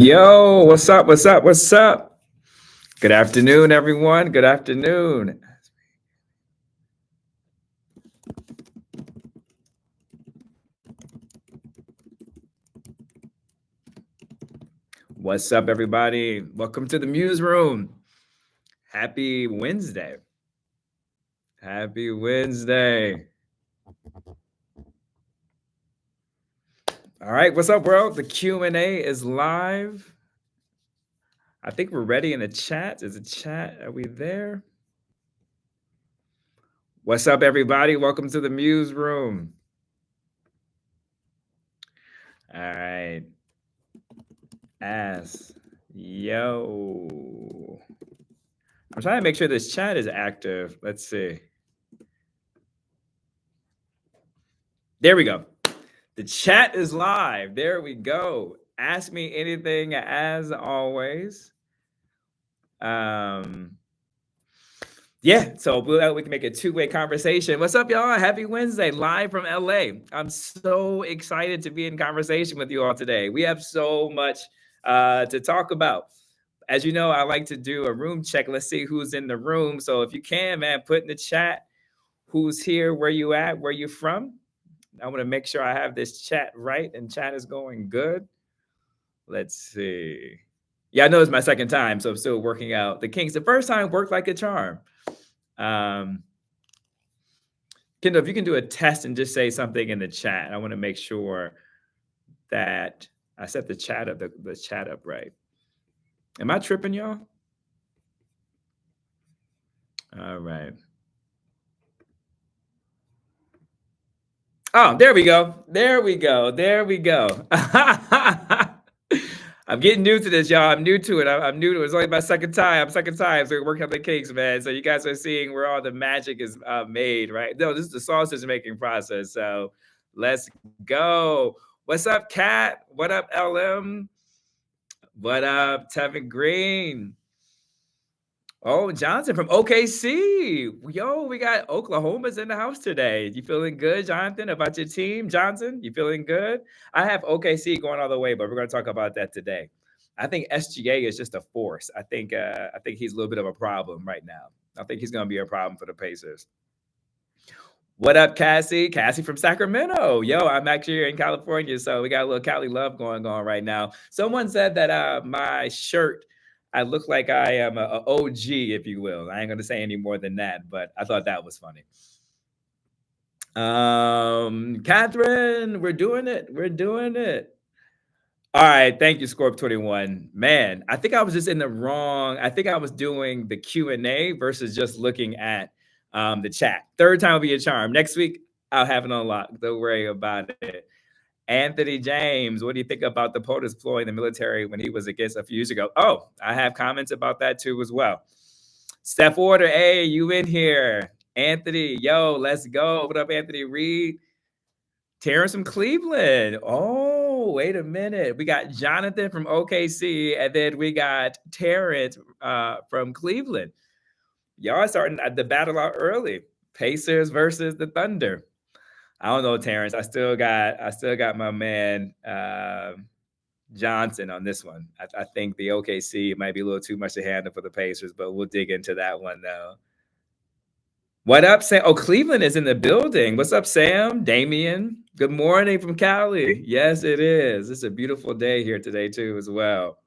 Yo, what's up? What's up? What's up? Good afternoon, everyone. Good afternoon. What's up, everybody? Welcome to the MuseRoom. Happy Wednesday. Happy Wednesday. All right, what's up, world? The Q&A is live. I think we're ready in the chat. Is the chat? Are we there? What's up, everybody? Welcome to the MuseRoom. All right. Yo. I'm trying to make sure this chat is active. Let's see. There we go. The chat is live. There we go. Ask me anything as always. Yeah, so we can make a two-way conversation. What's up, y'all? Happy Wednesday, live from LA. I'm so excited to be in conversation with you all today. We have so much to talk about. As you know, I like to do a room check. Let's see who's in the room. So if you can, man, put in the chat who's here, where you at, where you from. I want to make sure I have this chat right and chat is going good. Let's see. Yeah, I know it's my second time, so I'm still working out the kinks. The first time worked like a charm. Kendall, if you can do a test and just say something in the chat, I want to make sure that I set the chat up right. Am I tripping, y'all? All right. Oh, there we go. There we go. There we go. I'm getting new to this, y'all. I'm new to it. I'm new to it. It's only my second time. So we're working on the cakes, man. So you guys are seeing where all the magic is made, right? No, this is the sausage making process. So let's go. What's up, Kat? What up, LM? What up, Tevin Green? Oh, Johnson from OKC. Yo, we got Oklahoma's in the house today. You feeling good, Jonathan, about your team? Johnson, you feeling good? I have OKC going all the way, but we're going to talk about that today. I think SGA is just a force. I think he's a little bit of a problem right now. I think he's going to be a problem for the Pacers. What up, Cassie? Cassie from Sacramento. Yo, I'm actually here in California, so we got a little Cali love going on right now. Someone said that my shirt, I look like I am a OG, if you will. I ain't going to say any more than that, but I thought that was funny. Catherine, we're doing it. We're doing it. All right. Thank you, Scorp21. Man, I think I was just in the wrong. I think I was doing the Q&A versus just looking at the chat. Third time will be a charm. Next week, I'll have it unlocked. Don't worry about it. Anthony James, what do you think about the POTUS deploying the military when he was against a few years ago? Oh, I have comments about that too as well. Steph Order, hey, you in here. Anthony, yo, let's go. What up, Anthony Reed? Terrence from Cleveland. Oh, wait a minute. We got Jonathan from OKC, and then we got Terrence from Cleveland. Y'all are starting the battle out early. Pacers versus the Thunder. I don't know, Terrence. I still got my man Johnson on this one. I think the OKC might be a little too much to handle for the Pacers, but we'll dig into that one though. What up, Sam? Oh, Cleveland is in the building. What's up, Sam? Damien. Good morning from Cali. Yes, it is. It's a beautiful day here today too, as well.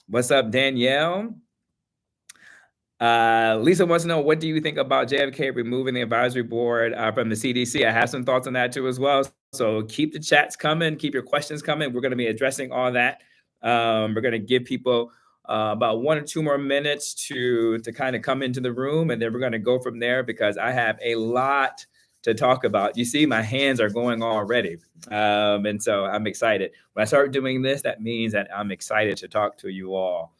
What's up, Danielle? Lisa wants to know, what do you think about JFK removing the advisory board from the CDC? I have some thoughts on that too as well. So keep the chats coming, keep your questions coming. We're going to be addressing all that. We're going to give people about 1 or 2 more minutes to kind of come into the room, and then we're going to go from there because I have a lot to talk about. You see, my hands are going already. And so I'm excited. When I start doing this, that means that I'm excited to talk to you all.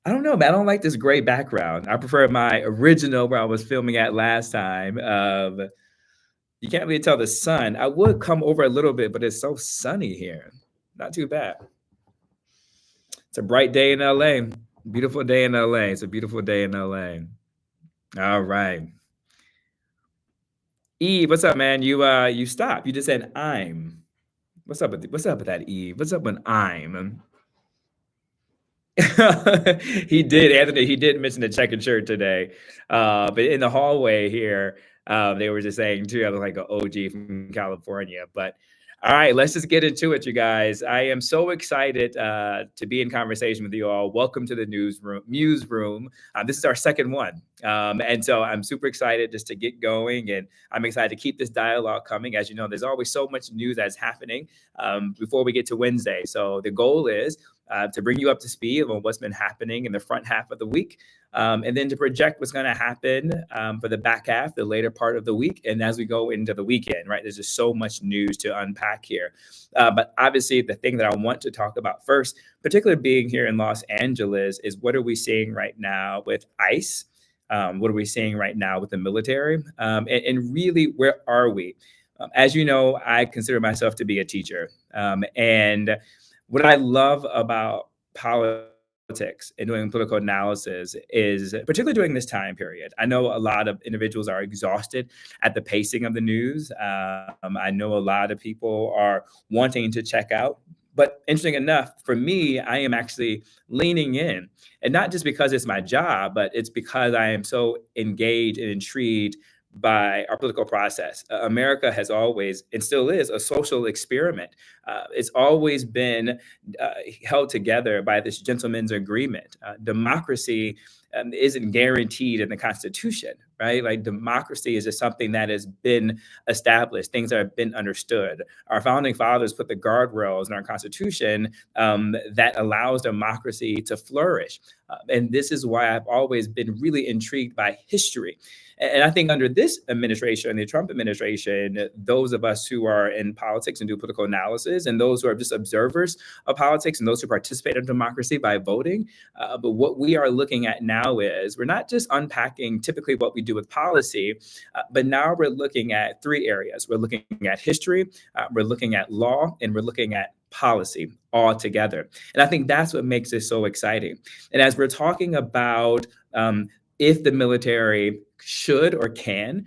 I don't know, man. I don't like this gray background. I prefer my original where I was filming at last time. You can't really tell the sun. I would come over a little bit, but it's so sunny here. Not too bad. It's a bright day in LA. Beautiful day in LA. It's a beautiful day in LA. All right. Eve, what's up, man? You stopped. You just said I'm. What's up with that Eve? What's up with I'm? He did, Anthony. He did mention the checkered shirt today. But in the hallway here, they were just saying too. I was like an OG from California. But all right, let's just get into it, you guys. I am so excited to be in conversation with you all. Welcome to the newsroom, Muse Room. This is our second one, and so I'm super excited just to get going, and I'm excited to keep this dialogue coming. As you know, there's always so much news that's happening before we get to Wednesday. So the goal is to bring you up to speed on what's been happening in the front half of the week, and then to project what's going to happen for the back half, the later part of the week, and as we go into the weekend, right? There's just so much news to unpack here. But obviously, the thing that I want to talk about first, particularly being here in Los Angeles, is what are we seeing right now with ICE? What are we seeing right now with the military? And really, where are we? As you know, I consider myself to be a teacher. And what I love about politics and doing political analysis is, particularly during this time period, I know a lot of individuals are exhausted at the pacing of the news. I know a lot of people are wanting to check out. But interesting enough, for me, I am actually leaning in. And not just because it's my job, but it's because I am so engaged and intrigued by our political process. America has always and still is a social experiment. It's always been held together by this gentleman's agreement. Democracy isn't guaranteed in the Constitution, right? Like democracy is just something that has been established, things that have been understood. Our founding fathers put the guardrails in our Constitution that allows democracy to flourish. And this is why I've always been really intrigued by history. And I think under this administration, the Trump administration, those of us who are in politics and do political analysis, and those who are just observers of politics, and those who participate in democracy by voting, but what we are looking at now is we're not just unpacking typically what we do with policy, but now we're looking at three areas. We're looking at history, we're looking at law, and we're looking at policy all together. And I think that's what makes this so exciting. And as we're talking about if the military should or can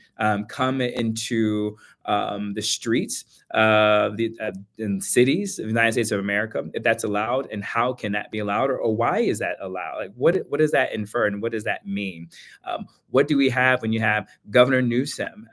come into the streets in cities of the United States of America, if that's allowed, and how can that be allowed, or why is that allowed? Like, what does that infer, and what does that mean? What do we have when you have Governor Newsom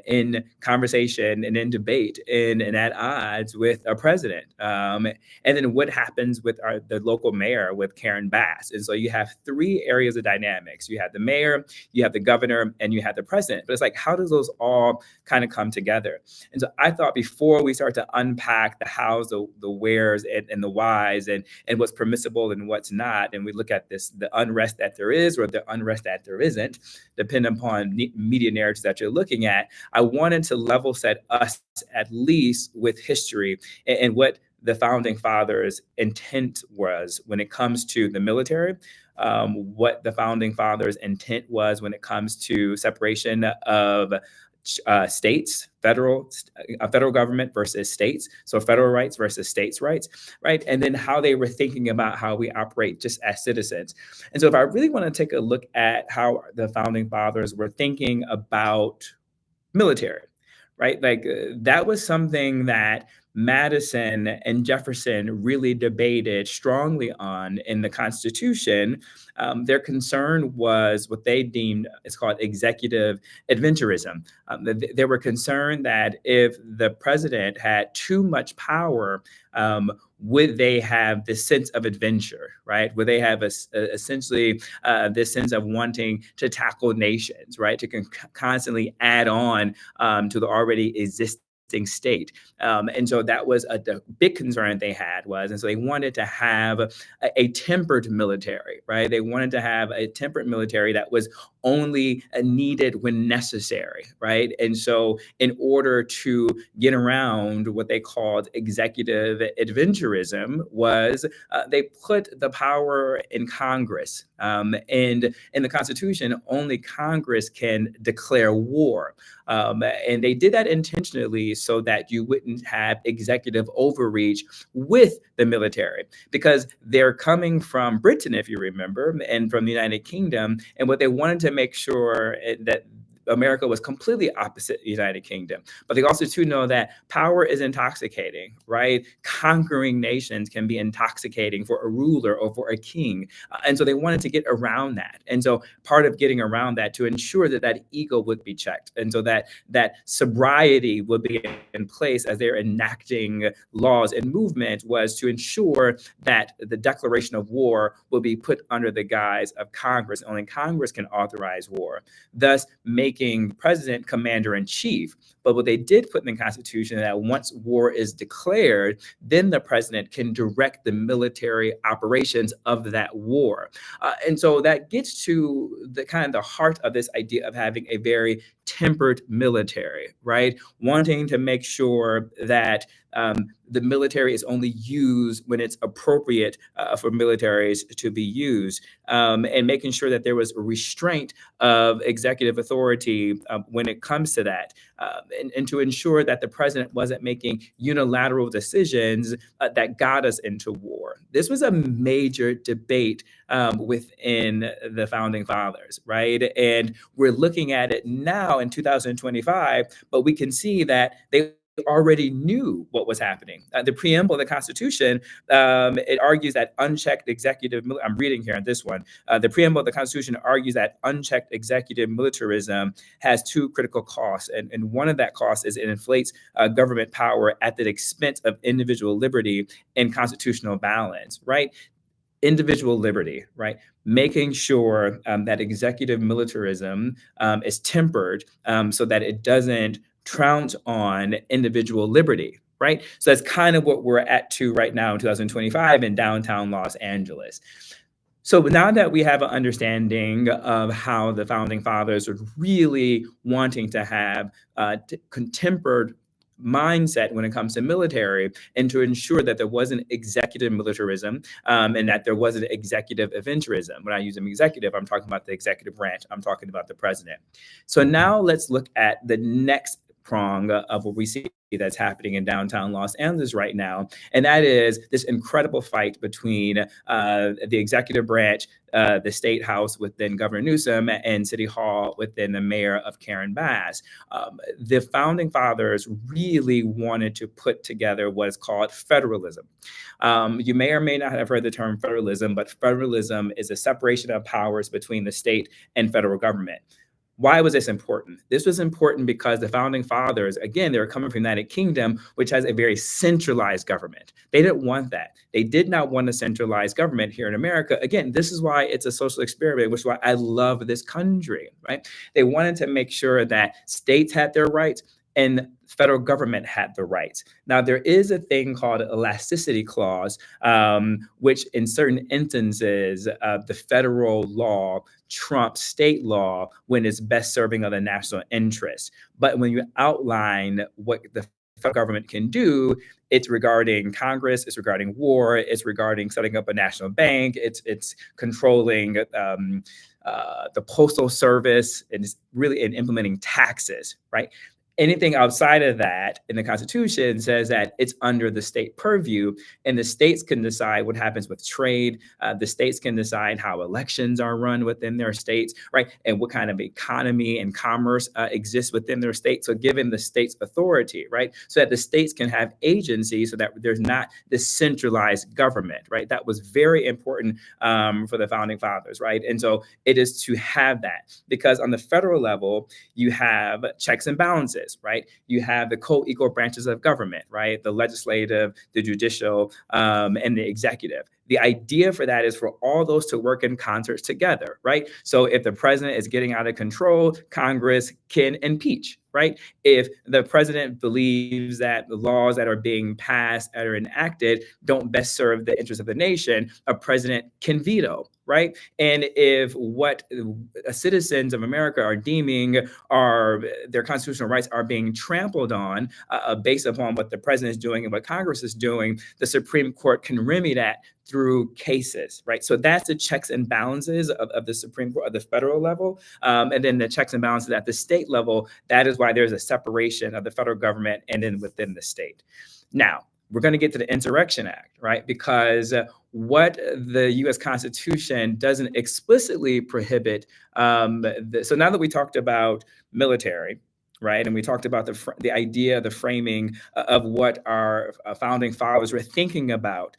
in conversation and in debate and at odds with a president? And then what happens with the local mayor, with Karen Bass? And so you have three areas of dynamics. You have the mayor, you have the governor, and you have the president. But it's like, how does those all kind of come together? And so I thought before we start to unpack the hows, the wheres, and the whys, and what's permissible and what's not, and we look at this, the unrest that there is or the unrest that there isn't, depending upon media narratives that you're looking at, I wanted to level set us at least with history and what the founding fathers' intent was when it comes to the military, what the founding fathers' intent was when it comes to separation of states, federal government versus states, so federal rights versus states' rights, right? And then how they were thinking about how we operate just as citizens. And so if I really want to take a look at how the founding fathers were thinking about military, right? Like that was something that Madison and Jefferson really debated strongly on in the Constitution. Their concern was what they deemed, it's called executive adventurism. They were concerned that if the president had too much power, would they have this sense of adventure, right? Would they have essentially this sense of wanting to tackle nations, right? To constantly add on to the already existing state. And so that was the big concern they had was, and so they wanted to have a tempered military, right? They wanted to have a tempered military that was only needed when necessary, right? And so in order to get around what they called executive adventurism was they put the power in Congress. And in the Constitution, only Congress can declare war. And they did that intentionally so that you wouldn't have executive overreach with the military, because they're coming from Britain, if you remember, and from the United Kingdom. And what they wanted to make sure that America was completely opposite the United Kingdom. But they also too know that power is intoxicating, right? Conquering nations can be intoxicating for a ruler or for a king. And so they wanted to get around that. And so part of getting around that to ensure that that ego would be checked. And so that sobriety would be in place as they're enacting laws and movement was to ensure that the declaration of war will be put under the guise of Congress. Only Congress can authorize war, thus making the president commander in chief. But what they did put in the Constitution that once war is declared, then the president can direct the military operations of that war. And so that gets to the kind of the heart of this idea of having a very tempered military, right? Wanting to make sure that the military is only used when it's appropriate for militaries to be used, and making sure that there was a restraint of executive authority when it comes to that, and to ensure that the president wasn't making unilateral decisions that got us into war. This was a major debate within the founding fathers, right? And we're looking at it now in 2025, but we can see that they already knew what was happening. The preamble of the Constitution, it argues that unchecked executive, I'm reading here on this one, the preamble of the Constitution argues that unchecked executive militarism has two critical costs. And one of that costs is it inflates government power at the expense of individual liberty and constitutional balance, right? Individual liberty, right? Making sure that executive militarism is tempered so that it doesn't trounce on individual liberty, right? So that's kind of what we're at to right now in 2025 in downtown Los Angeles. So now that we have an understanding of how the founding fathers were really wanting to have contemporary mindset when it comes to military and to ensure that there wasn't executive militarism and that there wasn't executive aventurism. When I use executive, I'm talking about the executive branch. I'm talking about the president. So now let's look at the next prong of what we see that's happening in downtown Los Angeles right now. And that is this incredible fight between the executive branch, the state house within Governor Newsom, and City Hall within the mayor of Karen Bass. The founding fathers really wanted to put together what is called federalism. You may or may not have heard the term federalism, but federalism is a separation of powers between the state and federal government. Why was this important? This was important because the founding fathers, again, they were coming from the United Kingdom, which has a very centralized government. They didn't want that. They did not want a centralized government here in America. Again, this is why it's a social experiment, which is why I love this country, right? They wanted to make sure that states had their rights and federal government had the rights. Now, there is a thing called an elasticity clause, which in certain instances, the federal law trumps state law when it's best serving of the national interest. But when you outline what the federal government can do, it's regarding Congress, it's regarding war, it's regarding setting up a national bank, it's controlling the postal service, and it's really in implementing taxes, right? Anything outside of that in the Constitution says that it's under the state purview, and the states can decide what happens with trade. The states can decide how elections are run within their states, right? And what kind of economy and commerce exists within their state. So given the state's authority, right? So that the states can have agency so that there's not this centralized government, right? That was very important for the founding fathers, right? And so it is to have that, because on the federal level, you have checks and balances, right? You have the co-equal branches of government, right? The legislative, the judicial, and the executive. The idea for that is for all those to work in concert together, right? So if the president is getting out of control, Congress can impeach, right? If the president believes that the laws that are being passed, that are enacted, don't best serve the interests of the nation, a president can veto, right? And if what citizens of America are deeming are their constitutional rights are being trampled on based upon what the president is doing and what Congress is doing, the Supreme Court can remedy that through cases, right? So that's the checks and balances of the Supreme Court, at the federal level. And then the checks and balances at the state level, that is why there's a separation of the federal government and then within the state. Now, we're going to get to the Insurrection Act, right? Because what the U.S. Constitution doesn't explicitly prohibit. So now that we talked about military, right, and we talked about the idea, the framing of what our founding fathers were thinking about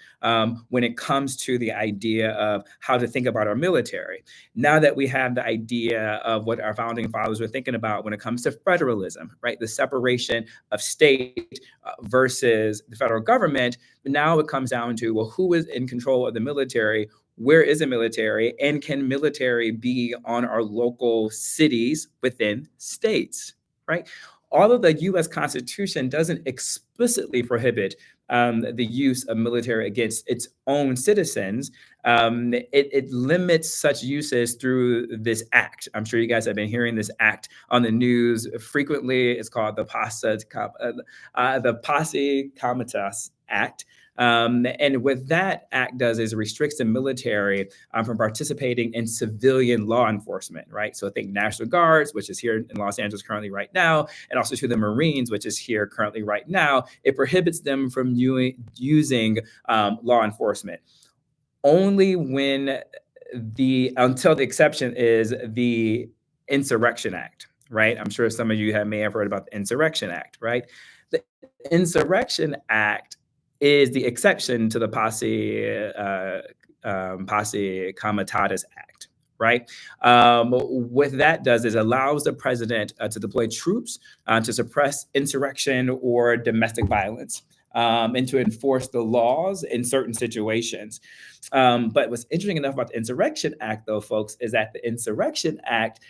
when it comes to the idea of how to think about our military. Now that we have the idea of what our founding fathers were thinking about when it comes to federalism, right, the separation of state versus the federal government, now it comes down to, well, who is in control of the military? Where is the military? And can military be on our local cities within states, right? Although the US Constitution doesn't explicitly prohibit the use of military against its own citizens, it limits such uses through this act. I'm sure you guys have been hearing this act on the news frequently. It's called the Posse Comitatus Act. And what that act does is it restricts the military from participating in civilian law enforcement, right? So I think National Guards, which is here in Los Angeles currently right now, and also to the Marines, which is here currently right now, it prohibits them from using law enforcement. Only until the exception is the Insurrection Act, right? I'm sure some of you may have heard about the Insurrection Act, right? The Insurrection Act is the exception to the Posse Comitatus Act, right? What that does is allows the president to deploy troops to suppress insurrection or domestic violence and to enforce the laws in certain situations. But what's interesting enough about the Insurrection Act, though, folks, is that the Insurrection Act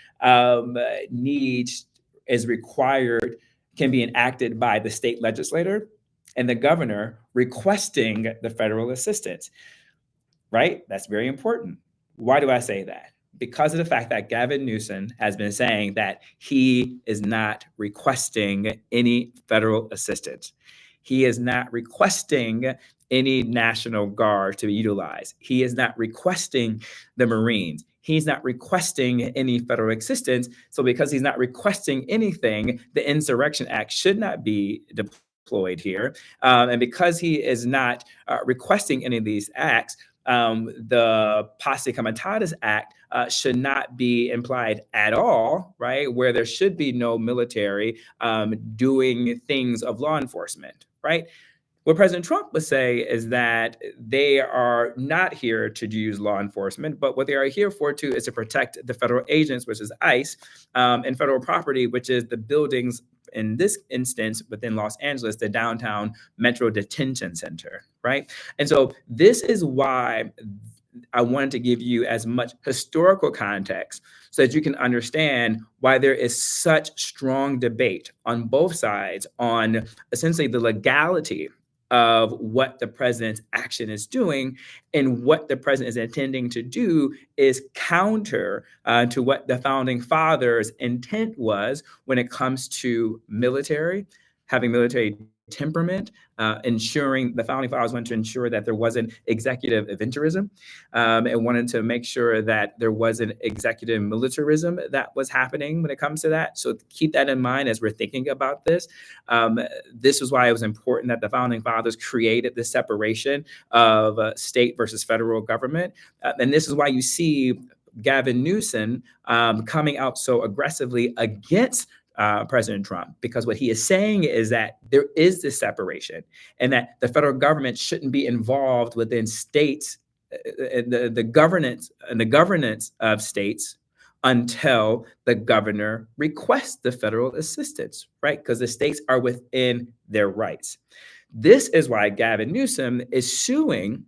is required, can be enacted by the state legislator and the governor requesting the federal assistance, right? That's very important. Why do I say that? Because of the fact that Gavin Newsom has been saying that he is not requesting any federal assistance. He is not requesting any National Guard to be utilized. He is not requesting the Marines. He's not requesting any federal assistance. So because he's not requesting anything, the Insurrection Act should not be deployed here. And because he is not requesting any of these acts, the Posse Comitatus Act should not be implied at all, right? Where there should be no military doing things of law enforcement, right? What President Trump would say is that they are not here to use law enforcement, but what they are here for too is to protect the federal agents, which is ICE, and federal property, which is the buildings, in this instance, within Los Angeles, the downtown Metro Detention Center, right? And so this is why I wanted to give you as much historical context so that you can understand why there is such strong debate on both sides on essentially the legality of what the president's action is doing, and what the president is intending to do is counter to what the founding fathers' intent was when it comes to military, having military temperament, ensuring the founding fathers wanted to ensure that there wasn't executive aventurism, and wanted to make sure that there wasn't executive militarism that was happening when it comes to that. So keep that in mind as we're thinking about this. This is why it was important that the founding fathers created this separation of state versus federal government. And this is why you see Gavin Newsom coming out so aggressively against President Trump, because what he is saying is that there is this separation and that the federal government shouldn't be involved within states, the governance of states, until the governor requests the federal assistance, right? Because the states are within their rights. This is why Gavin Newsom is suing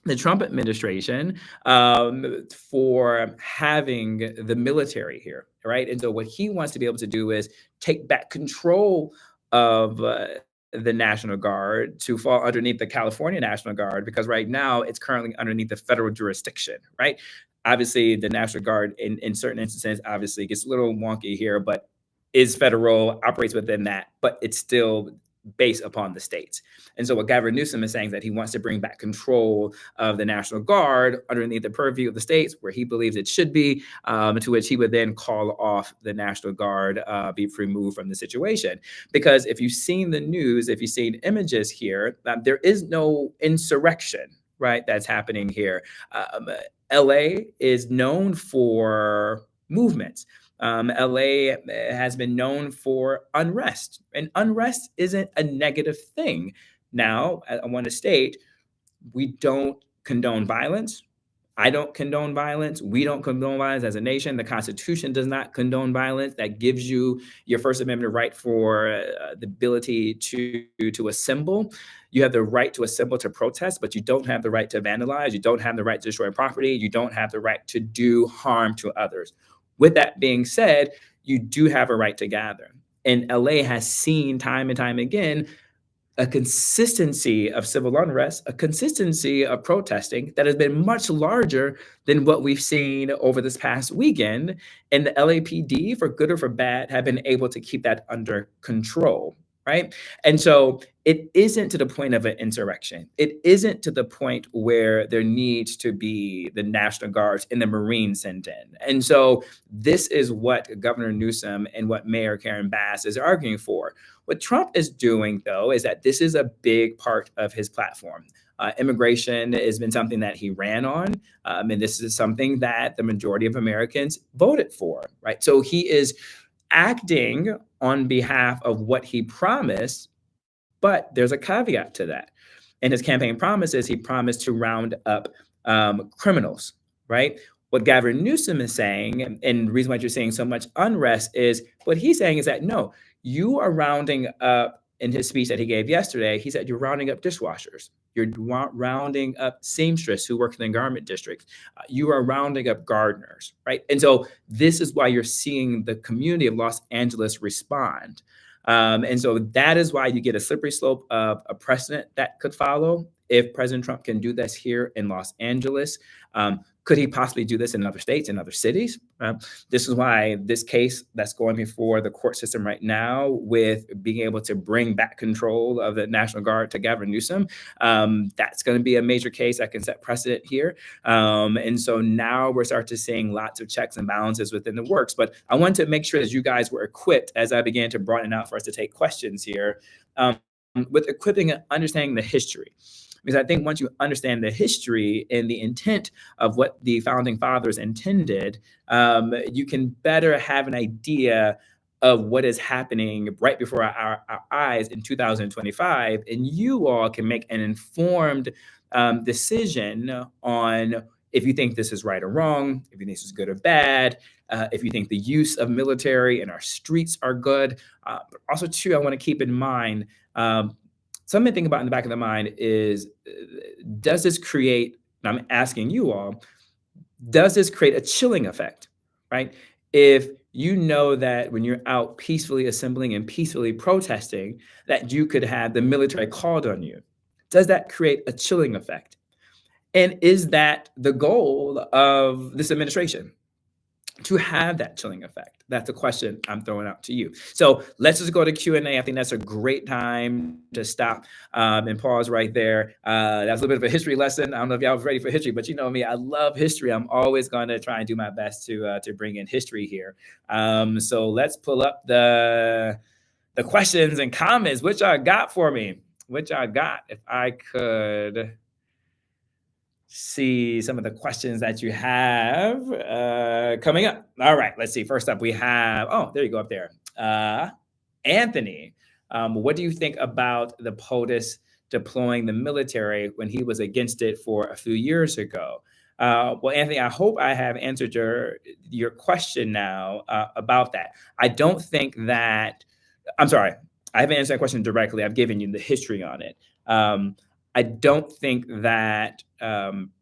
the Trump administration for having the military here, right? And so what he wants to be able to do is take back control of the National Guard to fall underneath the California National Guard, because right now it's currently underneath the federal jurisdiction, right? Obviously, the National Guard in certain instances obviously gets a little wonky here, but is federal, operates within that, but it's still based upon the states. And so what Gavin Newsom is saying is that he wants to bring back control of the National Guard underneath the purview of the states where he believes it should be, to which he would then call off the National Guard, be removed from the situation. Because if you've seen the news, if you've seen images here, there is no insurrection, right, that's happening here. LA is known for movements. LA has been known for unrest, and unrest isn't a negative thing. Now, I want to state, we don't condone violence. I don't condone violence. We don't condone violence as a nation. The Constitution does not condone violence. That gives you your First Amendment right for the ability to assemble. You have the right to assemble to protest, but you don't have the right to vandalize. You don't have the right to destroy property. You don't have the right to do harm to others. With that being said, you do have a right to gather. And LA has seen time and time again a consistency of civil unrest, a consistency of protesting that has been much larger than what we've seen over this past weekend. And the LAPD, for good or for bad, have been able to keep that under control, right? And so it isn't to the point of an insurrection. It isn't to the point where there needs to be the National Guards and the Marines sent in. And so this is what Governor Newsom and what Mayor Karen Bass is arguing for. What Trump is doing, though, is that this is a big part of his platform. Immigration has been something that he ran on, and this is something that the majority of Americans voted for, right? So he is acting on behalf of what he promised, but there's a caveat to that. In his campaign promises, he promised to round up criminals, right? What Gavin Newsom is saying, and the reason why you're seeing so much unrest is what he's saying is that, no, you are rounding up, in his speech that he gave yesterday, he said you're rounding up dishwashers. You're rounding up seamstress who work in the garment districts. You are rounding up gardeners, right? And so this is why you're seeing the community of Los Angeles respond. And so that is why you get a slippery slope of a precedent that could follow. If President Trump can do this here in Los Angeles, could he possibly do this in other states, in other cities? This is why this case that's going before the court system right now, with being able to bring back control of the National Guard to Gavin Newsom, that's going to be a major case that can set precedent here. And so now we're starting to seeing lots of checks and balances within the works. But I wanted to make sure that you guys were equipped as I began to broaden out for us to take questions here, with equipping and understanding the history. Because I think once you understand the history and the intent of what the founding fathers intended, you can better have an idea of what is happening right before our eyes in 2025. And you all can make an informed decision on if you think this is right or wrong, if you think this is good or bad, if you think the use of military in our streets are good. But also, too, I want to keep in mind, something to think about in the back of the mind is, does this create, and I'm asking you all, does this create a chilling effect, right? If you know that when you're out peacefully assembling and peacefully protesting, that you could have the military called on you, does that create a chilling effect? And is that the goal of this administration? To have that chilling effect? That's a question I'm throwing out to you. So let's just go to Q&A. I think that's a great time to stop and pause right there. That's a little bit of a history lesson. I don't know if y'all was ready for history, but you know me, I love history. I'm always going to try and do my best to bring in history here. So let's pull up the questions and comments. Which I got for me? Which I got? If I could see some of the questions that you have coming up. All right, let's see. First up, we have, oh, there you go up there. Anthony, what do you think about the POTUS deploying the military when he was against it for a few years ago? Well, Anthony, I hope I have answered your question now about that. I don't think that, I'm sorry, I haven't answered that question directly. I've given you the history on it. I don't think that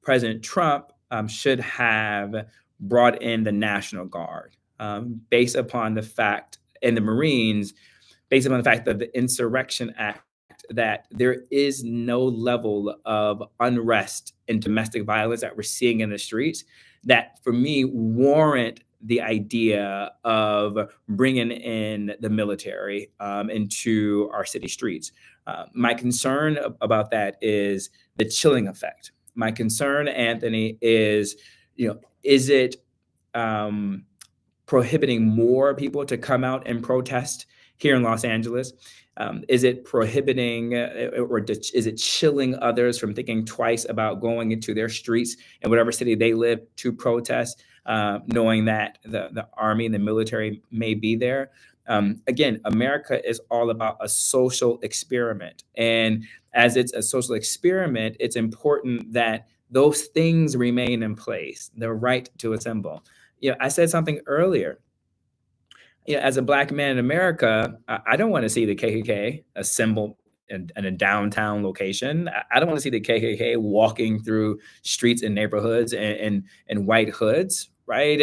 President Trump should have brought in the National Guard based upon the fact, and the Marines, based upon the fact that the Insurrection Act, that there is no level of unrest and domestic violence that we're seeing in the streets that, for me, warrant the idea of bringing in the military into our city streets. My concern about that is the chilling effect. My concern, Anthony, is, is it prohibiting more people to come out and protest here in Los Angeles? Is it prohibiting is it chilling others from thinking twice about going into their streets in whatever city they live to protest, knowing that the army and the military may be there? Again, America is all about a social experiment. And as it's a social experiment, it's important that those things remain in place, the right to assemble. I said something earlier. As a Black man in America, I don't want to see the KKK assemble in a downtown location. I don't want to see the KKK walking through streets and neighborhoods in white hoods, right?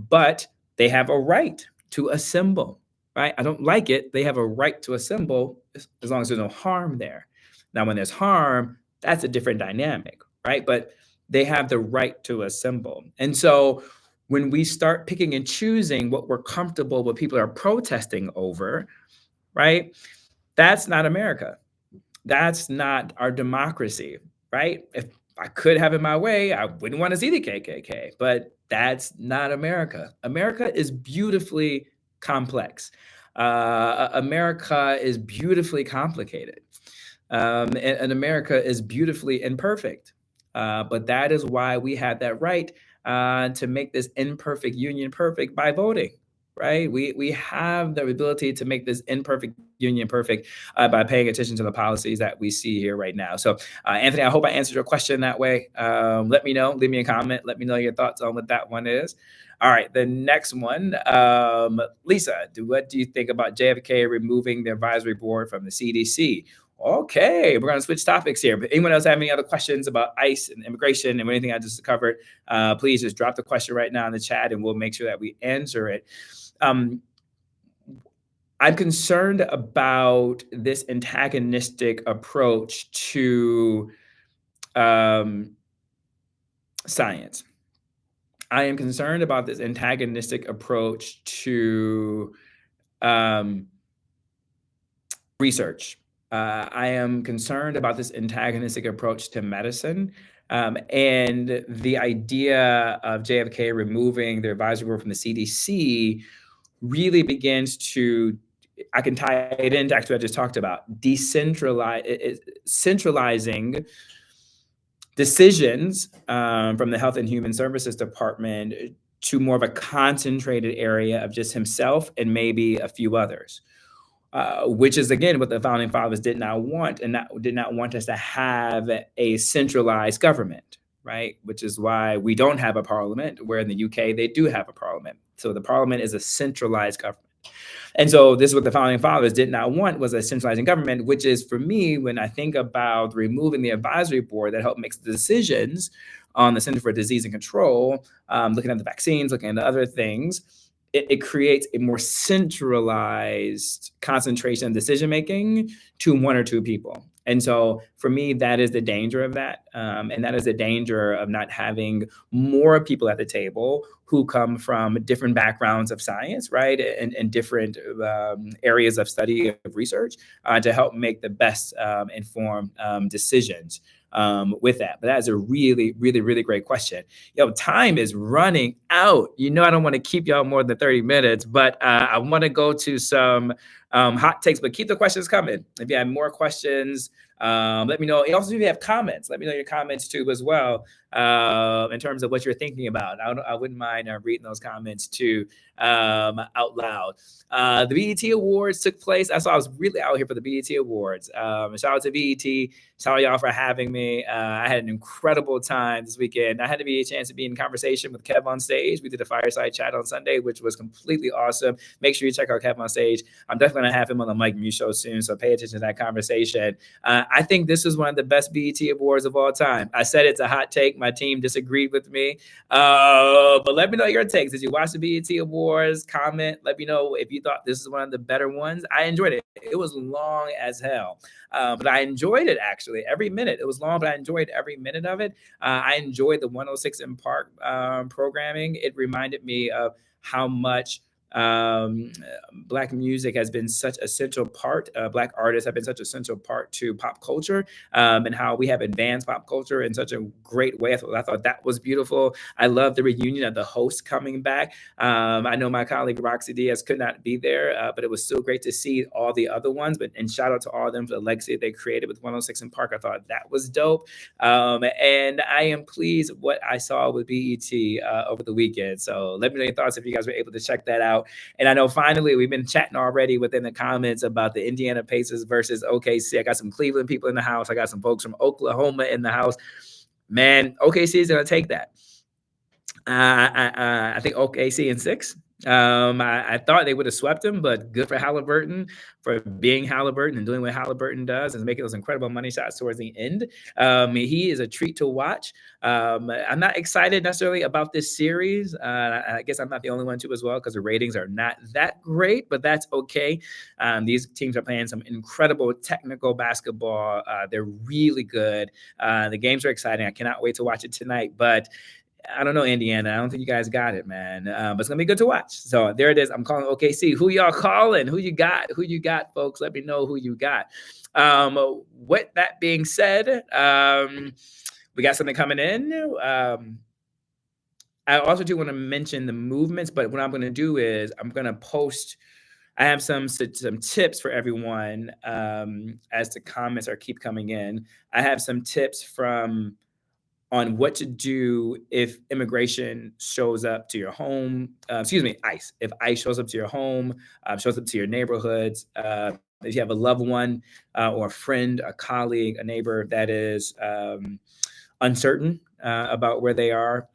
But they have a right to assemble, right? I don't like it. They have a right to assemble as long as there's no harm there. Now, when there's harm, that's a different dynamic, right? But they have the right to assemble. And so when we start picking and choosing what we're comfortable, what people are protesting over, right? That's not America. That's not our democracy, right? If I could have it my way, I wouldn't want to see the KKK, but that's not America. America is beautifully complex. America is beautifully complicated. And America is beautifully imperfect. But that is why we have that right to make this imperfect union perfect by voting, right? We have the ability to make this imperfect union perfect by paying attention to the policies that we see here right now. So, Anthony, I hope I answered your question that way. Let me know, leave me a comment, let me know your thoughts on what that one is. All right, the next one, Lisa, what do you think about JFK removing the advisory board from the CDC? Okay, we're going to switch topics here. But anyone else have any other questions about ICE and immigration and anything I just covered? Please just drop the question right now in the chat and we'll make sure that we answer it. I'm concerned about this antagonistic approach to science. I am concerned about this antagonistic approach to research. I am concerned about this antagonistic approach to medicine. And the idea of JFK removing the advisory board from the CDC really begins to, I can tie it into actually what I just talked about, centralizing decisions from the Health and Human Services Department to more of a concentrated area of just himself and maybe a few others. Which is, again, what the founding fathers did not want, and did not want us to have a centralized government, right? Which is why we don't have a parliament, where in the UK, they do have a parliament. So the parliament is a centralized government. And so this is what the founding fathers did not want, was a centralizing government, which is, for me, when I think about removing the advisory board that helped make the decisions on the Center for Disease and Control, looking at the vaccines, looking at the other things, it creates a more centralized concentration of decision-making to one or two people. And so for me, that is the danger of that. And that is the danger of not having more people at the table who come from different backgrounds of science, right? And different areas of study of research to help make the best informed decisions with that. But that is a really, really, really great question. Time is running out. I don't want to keep y'all more than 30 minutes, but I want to go to some hot takes, but keep the questions coming. If you have more questions, let me know. Also, if you have comments, let me know your comments too as well, in terms of what you're thinking about. I wouldn't mind reading those comments too out loud. The BET Awards took place. I was really out here for the BET Awards. Shout out to BET. Shout out y'all for having me. I had an incredible time this weekend. I had a chance to be in conversation with Kev on stage. We did a fireside chat on Sunday, which was completely awesome. Make sure you check out Kev on stage. I'm definitely going to have him on the Mike Muse show soon, so pay attention to that conversation. I think this is one of the best BET Awards of all time. I said it's a hot take. My team disagreed with me. But let me know your takes. Did you watch the BET Awards? Comment. Let me know if you thought this is one of the better ones. I enjoyed it. It was long as hell. But I enjoyed it, actually, every minute. It was long, but I enjoyed every minute of it. I enjoyed the 106 in Park programming. It reminded me of how much Black music has been such a central part. Black artists have been such a central part to pop culture, and how we have advanced pop culture in such a great way. I thought that was beautiful. I love the reunion of the hosts coming back. I know my colleague Roxy Diaz could not be there, but it was still great to see all the other ones. And shout out to all of them for the legacy they created with 106 in Park. I thought that was dope. And I am pleased with what I saw with BET over the weekend. So let me know your thoughts if you guys were able to check that out. And I know finally we've been chatting already within the comments about the Indiana Pacers versus OKC. I got some Cleveland people in the house. I got some folks from Oklahoma in the house. Man, OKC is going to take that. I think OKC in 6. I thought they would have swept him, but good for Halliburton for being Halliburton and doing what Halliburton does and making those incredible money shots towards the end. He is a treat to watch. I'm not excited necessarily about this series. I guess I'm not the only one too as well, because the ratings are not that great, but that's okay. These teams are playing some incredible technical basketball. They're really good. The games are exciting. I cannot wait to watch it tonight, but I don't know, Indiana. I don't think you guys got it, man. But it's going to be good to watch. So there it is. I'm calling OKC. Who y'all calling? Who you got? Who you got, folks? Let me know who you got. With that being said, we got something coming in. I also do want to mention the movements, but what I'm going to do is I'm going to post. I have some tips for everyone as the comments keep coming in. I have some tips on what to do if immigration shows up to your home. ICE. If ICE shows up to your home, shows up to your neighborhoods. If you have a loved one or a friend, a colleague, a neighbor that is uncertain about where they are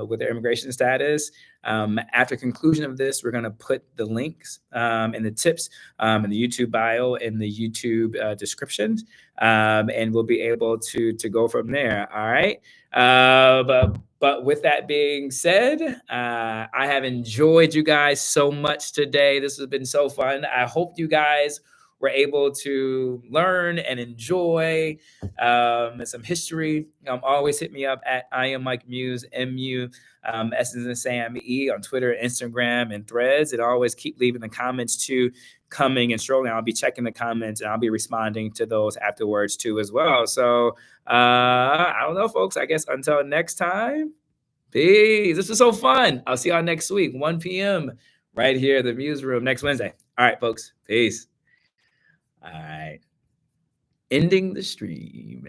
with their immigration status. After conclusion of this, we're going to put the links and the tips in the YouTube bio, in the YouTube descriptions, and we'll be able to go from there. All right. But with that being said, I have enjoyed you guys so much today. This has been so fun. I hope you guys were able to learn and enjoy some history. Always hit me up at I am Mike Muse, MU, S as in Sam E on Twitter, Instagram, and Threads. And always keep leaving the comments too, coming and strolling. I'll be checking the comments and I'll be responding to those afterwards too as well. So I don't know, folks. I guess until next time, peace. This was so fun. I'll see y'all next week, 1 p.m. right here at the MuseRoom next Wednesday. All right, folks. Peace. All right. Ending the stream.